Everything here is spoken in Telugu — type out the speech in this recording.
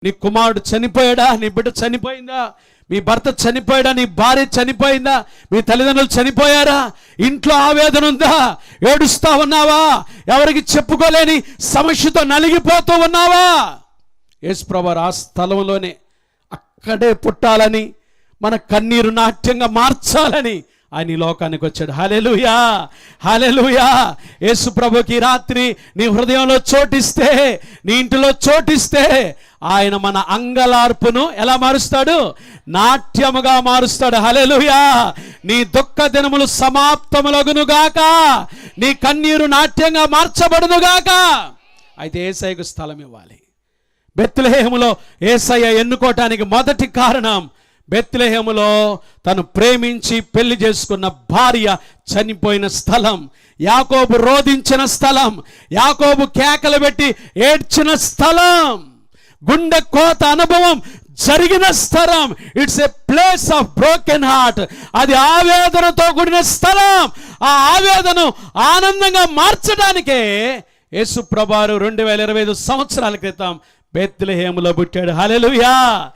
నీ కుమారుడు చనిపోయాడా, నీ బిడ్డ చనిపోయిందా, మీ భర్త చనిపోయాడా, నీ భార్య చనిపోయిందా, మీ తల్లిదండ్రులు చనిపోయారా, ఇంట్లో ఆవేదన ఉందా, ఏడుస్తా ఉన్నావా, ఎవరికి చెప్పుకోలేని సమస్యతో నలిగిపోతూ ఉన్నావా? యేసుప్రభువారు ఆ స్థలంలోనే అక్కడే పుట్టాలని, మన కన్నీరు నాట్యంగా మార్చాలని ఆయన ఈ లోకానికి వచ్చాడు. హల్లెలూయా, హల్లెలూయా. యేసు ప్రభుకి రాత్రి నీ హృదయంలో చోటిస్తే, నీ ఇంటిలో చోటిస్తే, ఆయన మన అంగలార్పును ఎలా మారుస్తాడు? నాట్యముగా మారుస్తాడు. హల్లెలూయా. నీ దుఃఖ దినములు సమాప్తములగునుగాక, నీ కన్నీరు నాట్యంగా మార్చబడునుగాక. అయితే యేసయ్యకు స్థలం ఇవ్వాలి. బెత్లెహేములో యేసయ్య ఎన్నుకోవటానికి మొదటి కారణం, బెత్లెహేములో తను ప్రేమించి పెళ్లి చేసుకున్న భార్య చనిపోయిన స్థలం, యాకోబు రోధించిన స్థలం, యాకోబు కేకలు పెట్టి ఏడ్చిన స్థలం, గుండె కోత అనుభవం జరిగిన స్థలం. It's a place of broken heart. అది ఆవేదనతో కూడిన స్థలం. ఆ ఆవేదన ఆనందంగా మార్చడానికే యేసు ప్రభువారు 2025 సంవత్సరాల క్రితం బెత్లెహేములో పుట్టాడు. హల్లెలూయా.